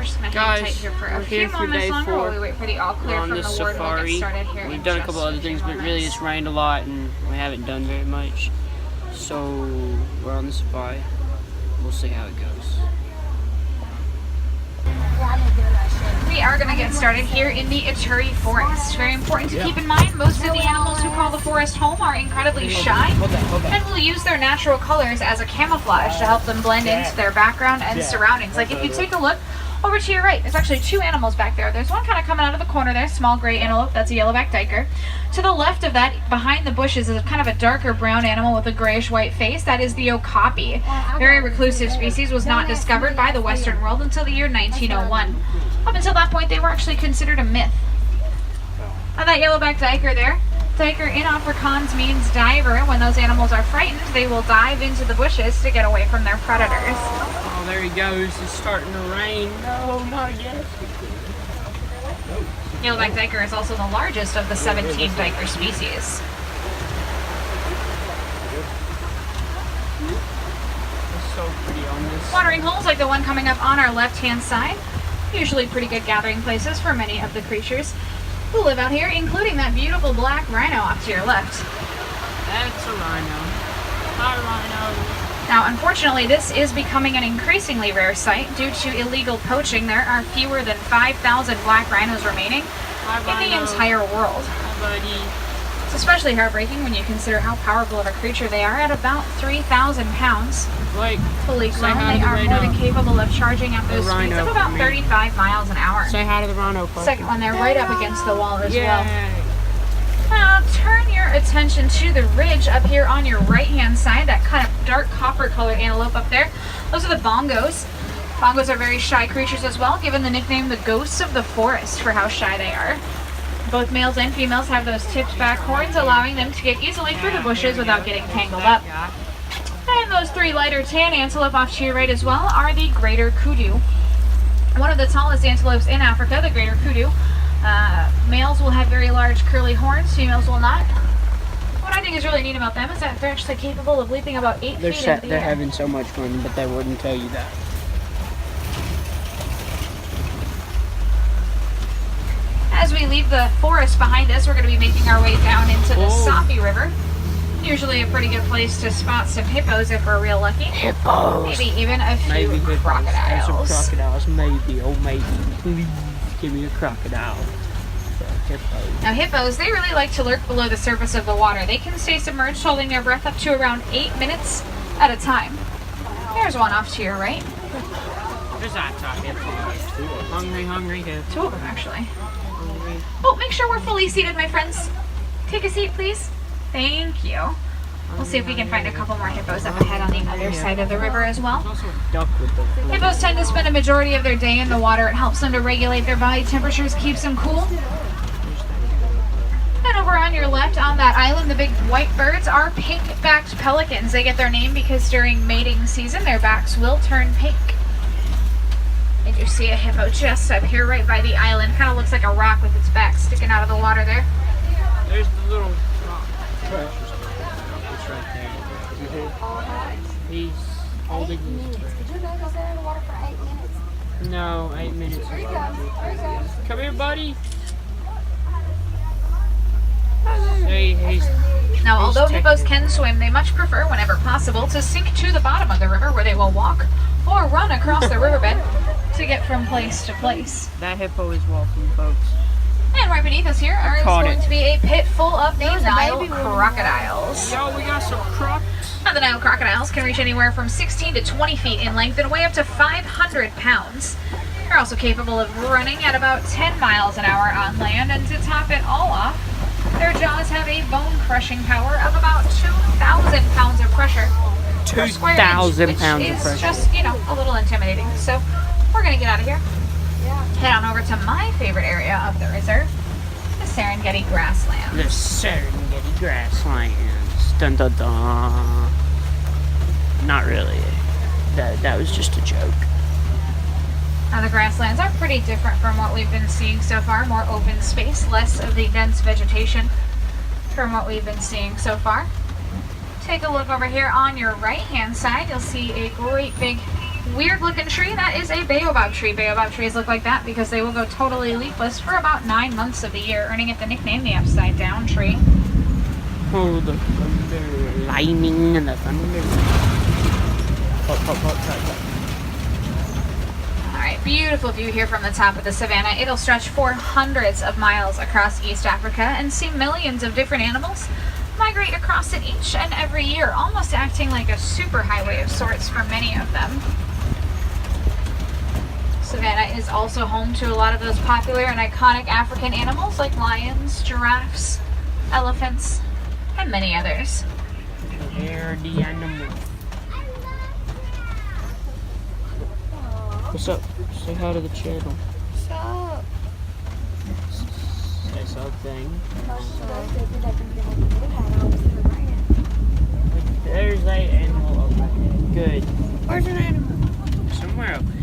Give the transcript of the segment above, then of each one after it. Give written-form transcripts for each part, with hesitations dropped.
just going to hang tight here for a few moments longer while we wait for the all clear from the ward. We'll get started here. We've done a couple other things, but really it's rained a lot and we haven't done very much. So we're on the safari. We'll see how it goes. We are going to get started here in the Ituri Forest. Very important to keep in mind, most of the animals who call the forest home are incredibly shy and will use their natural colors as a camouflage to help them blend into their background and surroundings. Like if you take a look over to your right, there's actually two animals back there. There's one kind of coming out of the corner there, small gray antelope, that's a yellowback duiker. To the left of that, behind the bushes, is kind of a darker brown animal with a grayish white face. That is the okapi. Very reclusive species, was not discovered by the Western world until the year 1901. Up until that point, they were actually considered a myth. And that yellowback duiker there, duiker in Afrikaans means diver. When those animals are frightened, they will dive into the bushes to get away from their predators. Oh, there he goes. It's starting to rain. No, not again. Yellowback duiker is also the largest of the 17 duiker species. It's so pretty on this. Watering holes like the one coming up on our left-hand side. Usually pretty good gathering places for many of the creatures who live out here, including that beautiful black rhino off to your left. That's a rhino. Hi, rhino. Now, unfortunately, this is becoming an increasingly rare sight due to illegal poaching. There are fewer than 5,000 black rhinos remaining in the entire world. Hi, buddy. It's especially heartbreaking when you consider how powerful of a creature they are. At about 3,000 pounds, Blake, fully grown, they are more than capable of charging at those speeds of about 35 miles an hour. Say hi to the rhino. Second one there, right up against the wall as well. Now turn your attention to the ridge up here on your right-hand side, that kind of dark copper-colored antelope up there. Those are the bongos. Bongos are very shy creatures as well, given the nickname the ghosts of the forest for how shy they are. Both males and females have those tipped back horns, allowing them to get easily through the bushes without getting tangled up. And those three lighter tan antelope off to your right as well are the greater kudu. One of the tallest antelopes in Africa, the greater kudu. Males will have very large curly horns, females will not. What I think is really neat about them is that they're actually capable of leaping about 8 feet into the air. They're having so much fun, but they wouldn't tell you that. As we leave the forest behind us, we're going to be making our way down into the Safi River. Usually a pretty good place to spot some hippos if we're real lucky. Hippos! Maybe even a few crocodiles. Some crocodiles, maybe. Oh, maybe. Please give me a crocodile. Hippos. Now hippos, they really like to lurk below the surface of the water. They can stay submerged holding their breath up to around 8 minutes at a time. There's one off to your right. There's that top hippo. Hungry hippo. Two of them actually. Oh, make sure we're fully seated, my friends. Take a seat, please. Thank you. We'll see if we can find a couple more hippos up ahead on the other side of the river as well. Hippos tend to spend a majority of their day in the water. It helps them to regulate their body temperatures, keeps them cool. And over on your left, on that island, the big white birds are pink-backed pelicans. They get their name because during mating season, their backs will turn pink. And you see a hippo just up here right by the island. Kind of looks like a rock with its back sticking out of the water there. There's the little rock. It's right there. He's holding his breath. Did you know he was there in the water for 8 minutes? No, 8 minutes. There he goes. Come here, buddy. Now, although hippos can swim, they much prefer, whenever possible, to sink to the bottom of the river where they will walk or run across the riverbed to get from place to place. That hippo is walking, folks. And right beneath us here is going to be a pit full of the Nile crocodiles. Yo, we got some crocs. Now, the Nile crocodiles can reach anywhere from 16 to 20 feet in length and weigh up to 500 pounds. They're also capable of running at about 10 miles an hour on land, and to top it all off, their jaws have a bone-crushing power of about 2,000 pounds of pressure. 2,000 pounds of pressure. Which is just, you know, a little intimidating. So we're going to get out of here. Head on over to my favorite area of the reserve, the Serengeti grasslands. The Serengeti grasslands. Dun dun dun. Not really. That was just a joke. Now the grasslands are pretty different from what we've been seeing so far. More open space, less of the dense vegetation from what we've been seeing so far. Take a look over here on your right hand side. You'll see a great big weird looking tree, that is a baobab tree. Baobab trees look like that because they will go totally leafless for about 9 months of the year, earning it the nickname the upside down tree. Oh, the thunder, lightning and the thunder. Pop, pop, pop, pop, pop. Alright, beautiful view here from the top of the savannah. It'll stretch for hundreds of miles across East Africa and see millions of different animals migrate across it each and every year, almost acting like a superhighway of sorts for many of them. Savannah is also home to a lot of those popular and iconic African animals like lions, giraffes, elephants, and many others. They're the animal. What's up? Say hi to the channel. What's up? Say something. Where's There's an animal over there. Good. an animal? Somewhere over there.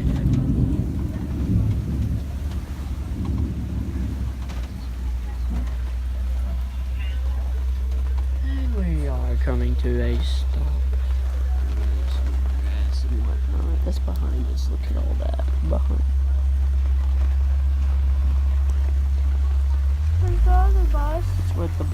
And we are coming to a stop. Some grass and whatnot. That's behind us. Look at all that behind. Where's the other bus? That's what the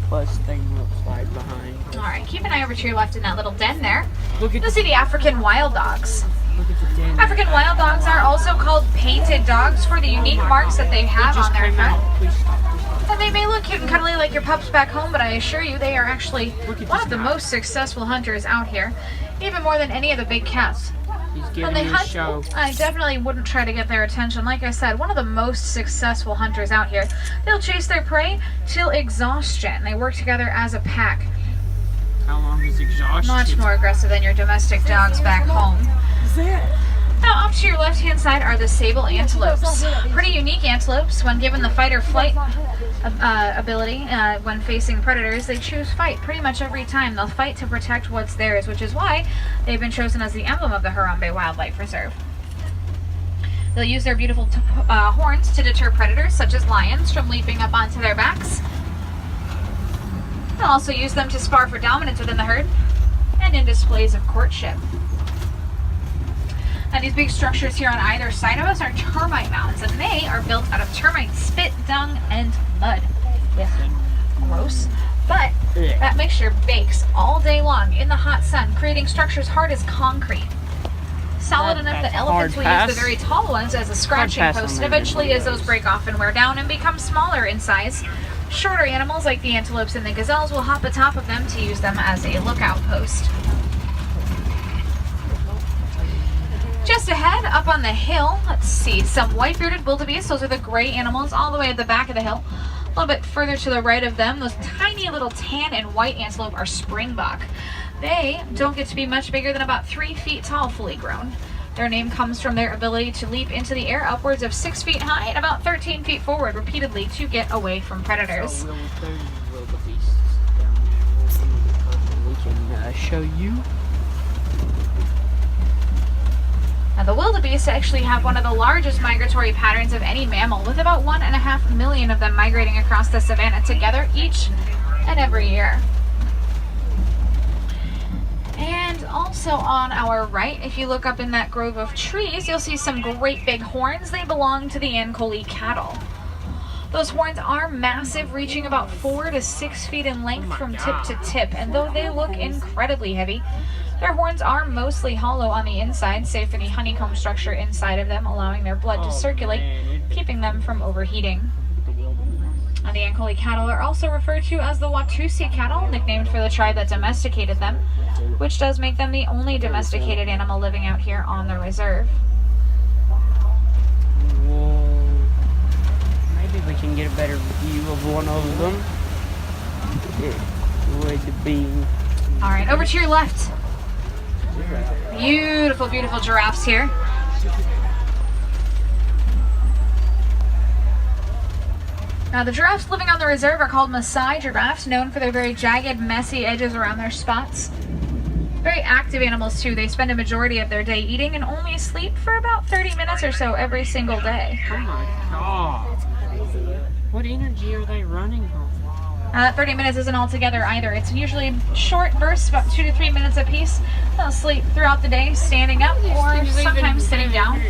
bus thing looks like behind. Alright, keep an eye over to your left in that little den there. Look at You'll see the African wild dogs. Look at the den. African wild dogs are also called painted dogs for the unique marks that they have on their front. Please stop. Please stop. And they may look cute and cuddly like your pups back home, but I assure you they are actually one of the most successful hunters out here, even more than any of the big cats. He's When giving they me a hunt, show. I definitely wouldn't try to get their attention. Like I said, one of the most successful hunters out here. They'll chase their prey till exhaustion. They work together as a pack. How long is exhaustion? Much more aggressive than your domestic dogs back home. Now, off to your left-hand side are the sable antelopes. Pretty unique antelopes. When given the fight or flight ability, when facing predators, they choose fight pretty much every time. They'll fight to protect what's theirs, which is why they've been chosen as the emblem of the Harambe Wildlife Reserve. They'll use their beautiful horns to deter predators, such as lions, from leaping up onto their backs. They'll also use them to spar for dominance within the herd and in displays of courtship. Now, these big structures here on either side of us are termite mounds, and they are built out of termite spit, dung, and mud. Yeah, gross. But that mixture bakes all day long in the hot sun, creating structures hard as concrete. Solid enough that elephants will use the very tall ones as a scratching post, and eventually as those break off and wear down and become smaller in size, shorter animals like the antelopes and the gazelles will hop atop of them to use them as a lookout post. Just ahead, up on the hill, let's see, some white-bearded wildebeest. Those are the gray animals all the way at the back of the hill. A little bit further to the right of them, those tiny little tan and white antelope are springbok. They don't get to be much bigger than about 3 feet tall, fully grown. Their name comes from their ability to leap into the air upwards of 6 feet high and about 13 feet forward repeatedly to get away from predators. So there's wildebeest down there. We can show you. Now, the wildebeest actually have one of the largest migratory patterns of any mammal, with about 1.5 million of them migrating across the savanna together each and every year. And also on our right, if you look up in that grove of trees, you'll see some great big horns. They belong to the Ankole cattle. Those horns are massive, reaching about 4 to 6 feet in length from tip to tip, and though they look incredibly heavy, their horns are mostly hollow on the inside, save for the honeycomb structure inside of them, allowing their blood to circulate, keeping them from overheating. And the Ankole cattle are also referred to as the Watusi cattle, nicknamed for the tribe that domesticated them, which does make them the only domesticated animal living out here on the reserve. Whoa. Maybe we can get a better view of one of them. It would be... Alright, over to your left. Beautiful, beautiful giraffes here. Now, the giraffes living on the reserve are called Maasai giraffes, known for their very jagged, messy edges around their spots. Very active animals, too. They spend a majority of their day eating and only sleep for about 30 minutes or so every single day. Oh my god. What energy are they running on? That 30 minutes isn't all together either. It's usually short bursts, about 2 to 3 minutes apiece. They'll sleep throughout the day, standing up, or sometimes sitting down.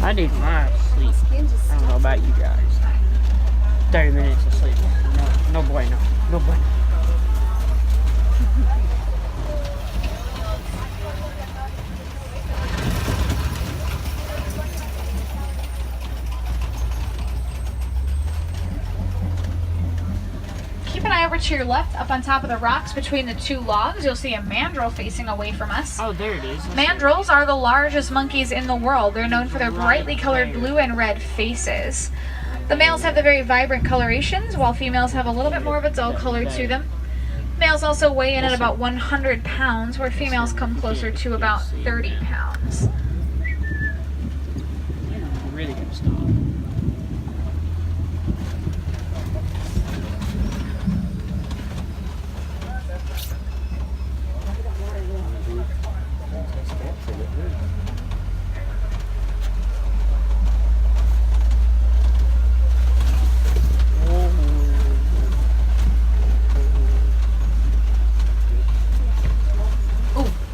I need my sleep. I don't know about you guys. 30 minutes of sleep. No bueno. No bueno. Keep an eye over to your left, up on top of the rocks between the two logs. You'll see a mandrill facing away from us. Oh, there it is. Mandrills are the largest monkeys in the world. They're known for their brightly colored blue and red faces. The males have the very vibrant colorations, while females have a little bit more of a dull color to them. Males also weigh in at about 100 pounds, where females come closer to about 30 pounds. I'm really gonna stop.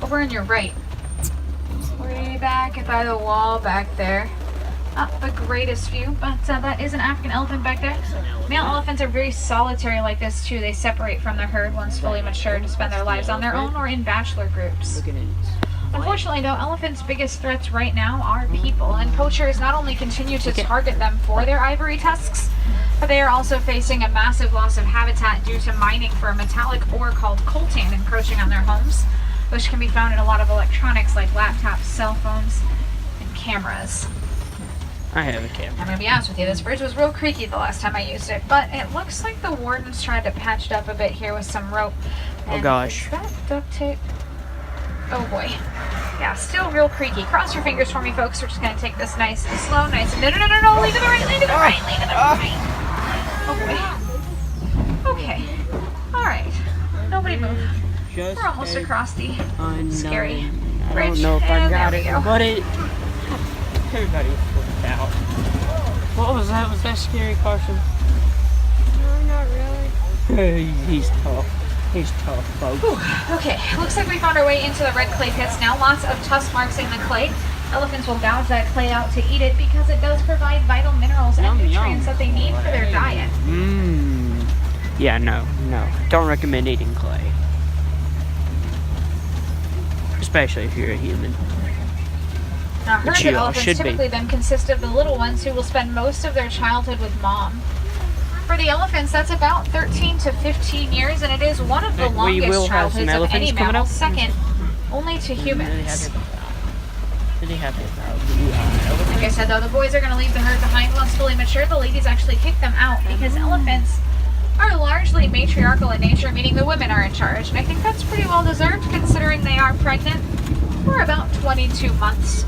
Over on your right. Way back by the wall back there. Not the greatest view, but that is an African elephant back there. Male elephants are very solitary like this too. They separate from the herd once fully mature to spend their lives on their own or in bachelor groups. Look at it. Unfortunately though, elephants' biggest threats right now are people, and poachers not only continue to target them for their ivory tusks, but they are also facing a massive loss of habitat due to mining for a metallic ore called coltan encroaching on their homes, which can be found in a lot of electronics like laptops, cell phones, and cameras. I have a camera. I'm going to be honest with you, this bridge was real creaky the last time I used it, but it looks like the wardens tried to patch it up a bit here with some rope. Oh gosh. Is that duct tape? Oh boy. Yeah, still real creaky. Cross your fingers for me, folks. We're just going to take this nice and slow, nice and... No, lean to the right, lean to the right, lean to the right. Oh boy. Okay. Alright. Nobody move. Just We're almost across the unknown. scary I bridge. don't know if I And got there it, we go. but everybody flipped out. What was that? Was that scary, Carson? No, not really. He's tough. He's tough, folks. Whew. Okay, looks like we found our way into the red clay pits now. Lots of tusk marks in the clay. Elephants will gouge that clay out to eat it because it does provide vital minerals and nutrients that they need for their diet. Mmm. Yeah, no. Don't recommend eating clay. Especially if you're a human. Now, herds you of elephants should be. typically then consist of the little ones who will spend most of their childhood with mom. For the elephants, that's about 13 to 15 years, and it is one of the We will longest have some childhoods of elephants any coming mammal, up. second only to humans. Really happy about the Like I said though, the boys are going to leave the herd behind once fully mature. The ladies actually kick them out because elephants are largely matriarchal in nature, meaning the women are in charge. And I think that's pretty well deserved considering they are pregnant for about 22 months.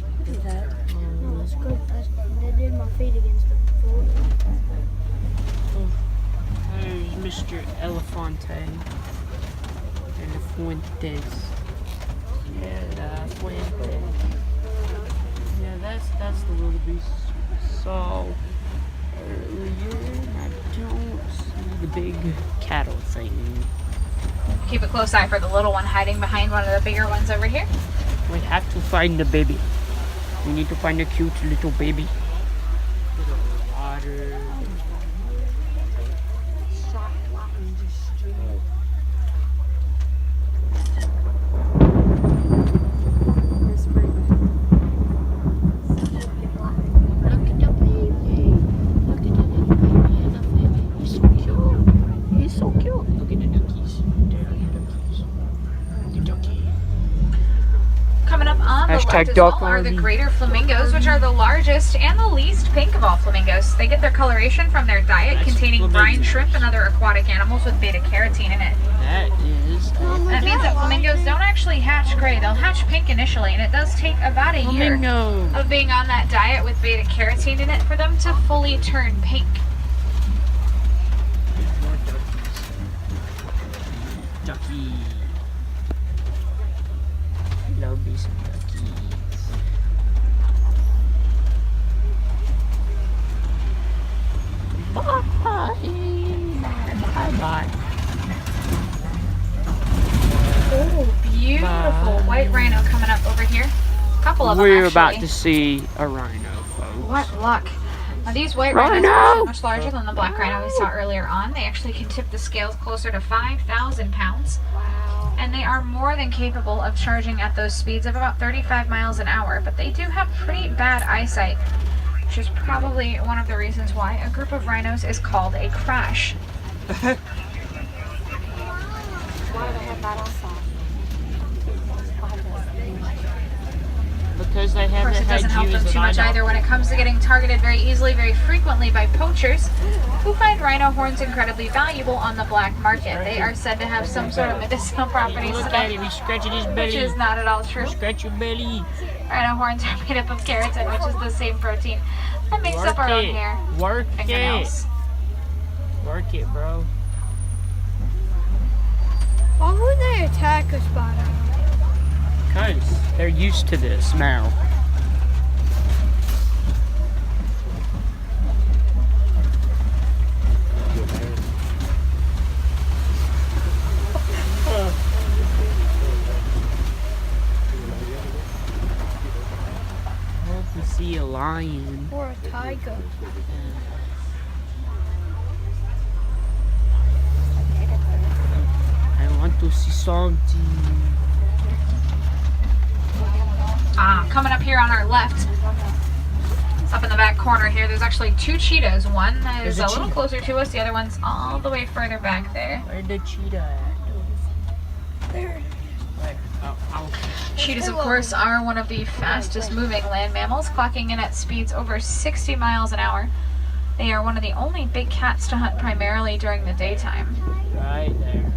No, that's good. They did my feet against the floor. There's Mr. Elefante and the Fuentes. Yeah, that's the wildebeest we saw earlier. I don't see the big cattle thing. Keep a close eye for the little one hiding behind one of the bigger ones over here. We have to find the baby. We need to find a cute little baby. Little water. Look at the baby. Look at the baby. He's so cute. He's so cute. Look at the duckies. There are the duckies. The ducky. Coming up on the Hashtag left as duck well are the army. greater flamingos, which are the largest and the least pink of all flamingos. They get their coloration from their diet Nice containing brine flamingos. shrimp and other aquatic animals with beta-carotene in it. That is That means that flamingos don't actually hatch gray. They'll hatch pink initially, and it does take about a year flamingo. of being on that diet with beta-carotene in it for them to fully turn pink. More duckies. Ducky. Bye. Oh, beautiful white rhino coming up over here. A couple of them, We're actually. about to see a rhino, folks. What luck. Now, these white rhinos are actually much larger than the black rhino we saw earlier on. They actually can tip the scales closer to 5,000 pounds. Wow. And they are more than capable of charging at those speeds of about 35 miles an hour. But they do have pretty bad eyesight, which is probably one of the reasons why a group of rhinos is called a crash. Why do they have that also? Because they Of haven't course, it had doesn't help you them as too an much idol. either when it comes to getting targeted very easily, very frequently by poachers who find rhino horns incredibly valuable on the black market. They are said to have some sort of medicinal properties Look to at them, him, he's scratching his which belly. is not at all true. Scratch your belly. Rhino horns are made up of keratin, which is the same protein that makes up our own hair Work and it. fingernails. Work it, bro. Why would they attack us by now? Because they're used to this now. I hope we see a lion. Or a tiger? I want to see something. Coming up here on our left, up in the back corner here, there's actually two cheetahs. One is There's a a little cheetah. closer to us, the other one's all the way further back there. Where'd the cheetah at? There. Where? Oh, Cheetahs, of course, are one of the fastest moving land mammals, clocking in at speeds over 60 miles an hour. They are one of the only big cats to hunt primarily during the daytime. right there.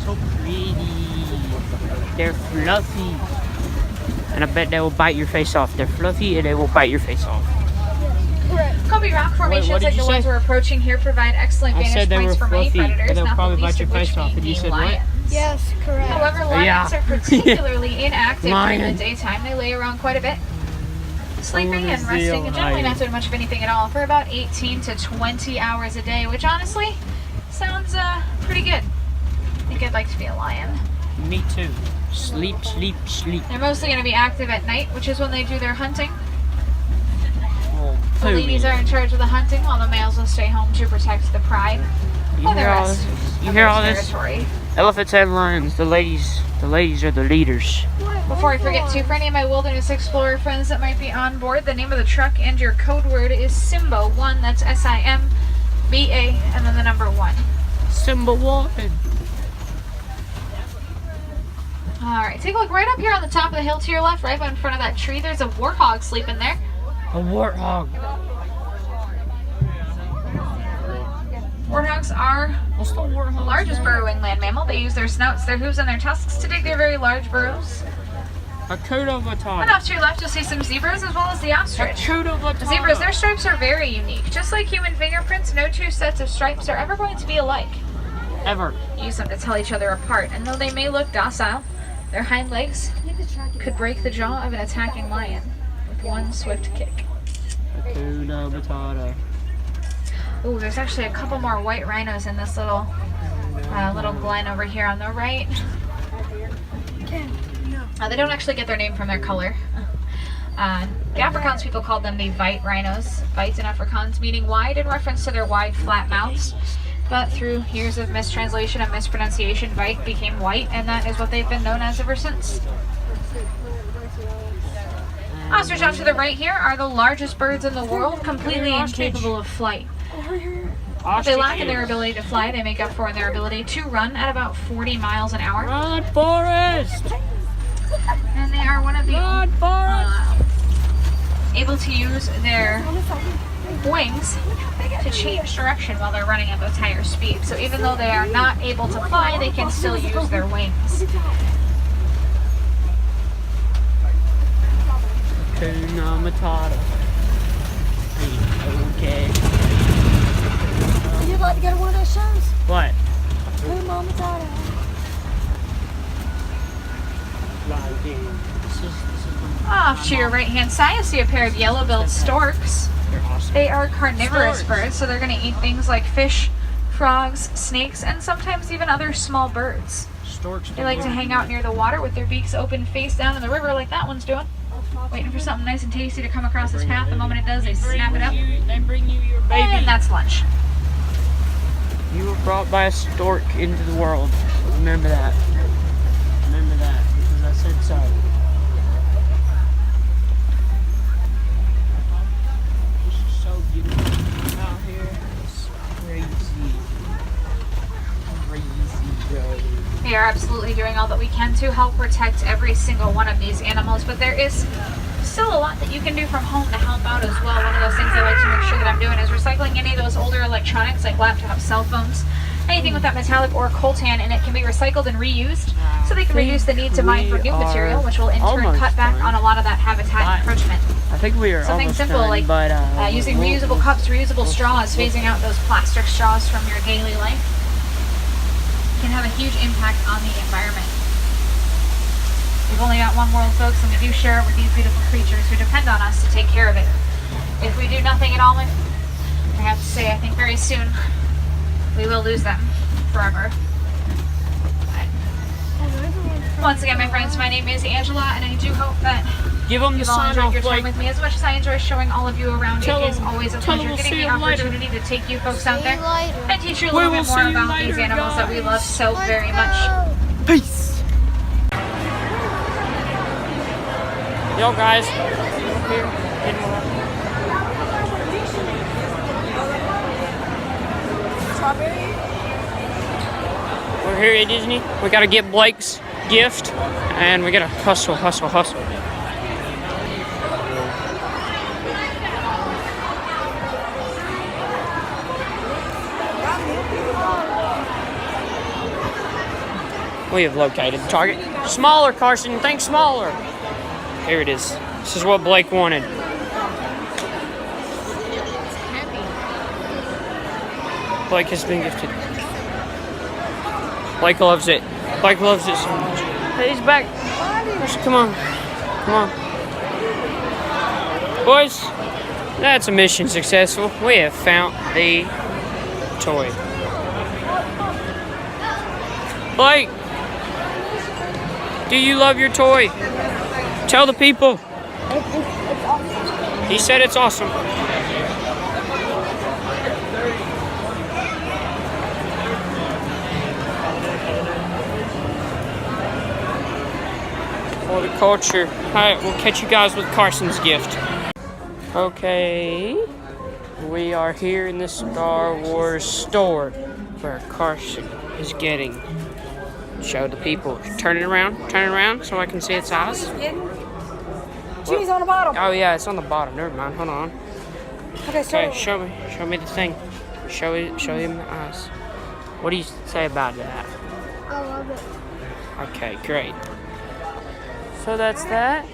So pretty. They're fluffy. And I bet they will bite your face off. They're fluffy and they will bite your face off. Correct. Kobe rock formations what did like you the ones say? we're approaching here provide excellent I vantage said they points were for many fluffy, predators, but they'll not probably the bite least your of which face off. being And you the said what? lions. Yes, correct. However, lions Yeah. are particularly inactive during Lion. the daytime. They lay around quite a bit, sleeping wanna and see a resting and generally lion. not doing much of anything at all for about 18 to 20 hours a day, which honestly sounds pretty good. I think I'd like to be a lion. Me too. Sleep, sleep, sleep. They're mostly going to be active at night, which is when they do their hunting. Oh, The ladies are in charge of the hunting, while the males will stay home to protect the pride You and the hear all rest this? You of hear their all this? territory. Elephants and lions. The ladies are the leaders. Before I forget to, for any of my Wilderness Explorer friends that might be on board, the name of the truck and your code word is Simba1. That's SIMBA, and then the number 1. Simba one. Alright, take a look right up here on the top of the hill to your left, right in front of that tree. There's a warthog sleeping there. A warthog. Warthogs are What's the warthog? the largest burrowing land mammal. They use their snouts, their hooves, and their tusks to dig their very large burrows. Hakuna And Matata. off to your left, you'll see some zebras as well as the ostrich. Hakuna Matata. The zebras, their stripes are very unique. Just like human fingerprints, no two sets of stripes are ever going to be alike. Ever. Use them to tell each other apart, and though they may look docile, their hind legs could break the jaw of an attacking lion with one swift kick. Hakuna Matata. Ooh, there's actually a couple more white rhinos in this little glen over here on the right. They don't actually get their name from their color. The Afrikaans people called them the white rhinos. White in Afrikaans meaning wide in reference to their wide, flat mouths. But through years of mistranslation and mispronunciation, white became white, and that is what they've been known as ever since. Ostrich off to the right here are the largest birds in the world, completely incapable of flight. What they lack in their ability to fly, they make up for in their ability to run at about 40 miles an hour. Run, Forrest! And they are one of the Run, Forrest! able to use their wings to change direction while they're running at those higher speeds. So even though they are not able to fly, they can still use their wings. Hakuna Matata. Okay. You'd like to go to one of those shows? What? Hakuna Matata. This is Off To your right-hand side, you'll see a pair of yellow-billed storks. They're awesome. They are carnivorous Storks. birds, so they're going to eat things like fish, frogs, snakes, and sometimes even other small birds. Storks. They like to hang out near the water with their beaks open face down in the river like that one's doing. Waiting for something nice and tasty to come across his path. The moment it does, they snap it up. They bring you your baby. And that's lunch. You were brought by a stork into the world. Remember that. Remember that, because I said so. This is so beautiful out here. It's crazy. Crazy, bro. We are absolutely doing all that we can to help protect every single one of these animals, but there is still a lot that you can do from home to help out as well. One of those things I like to make sure that I'm doing is recycling any of those older electronics like laptops, cell phones, anything with that metallic or coltan in it can be recycled and reused, so they can reduce the need to mine for new material, which will in turn cut back on a lot of that habitat encroachment. I think we are Something almost simple done, like but, using reusable cups, reusable straws, phasing out those plastic straws from your daily life can have a huge impact on the environment. We've only got one world, folks, and we do share it with these beautiful creatures who depend on us to take care of it. If we do nothing at all, I have to say, I think very soon we will lose them forever. Once again, my friends, my name is Angela, and I do hope that give them the you've all sign enjoyed off, your time Blake. with me as much as I enjoy showing all of you around. Tell It is them- always a tell pleasure them we'll getting see the you later. opportunity to take you folks out See there you later. and teach you a We little will bit more see you about later, these animals that we guys. love so very much. Peace. Yo, guys. Up here. We're here at Disney. We gotta get Blake's gift, and we gotta hustle, hustle, hustle. We have located the target. Smaller, Carson. Think smaller. Here it is. This is what Blake wanted. Blake has been gifted. Blake loves it. Blake loves it so much. Hey, he's back. Come on. Come on. Boys, that's a mission successful. We have found the toy. Blake, do you love your toy? Tell the people. He said it's awesome. For the culture. Alright, we'll catch you guys with Carson's gift. Okay. We are here in the Star Wars store where Carson is getting. Show the people. Turn it around so I can see its eyes. Cheese on the bottom. Oh yeah, it's on the bottom. Never mind. Hold on. Okay, Okay, show me the thing. Show him the eyes. What do you say about that? I love it. Okay, great. So that's that.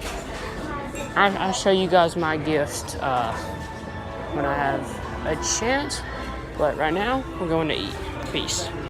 I'll show you guys my gift when I have a chance. But right now, we're going to eat. Peace.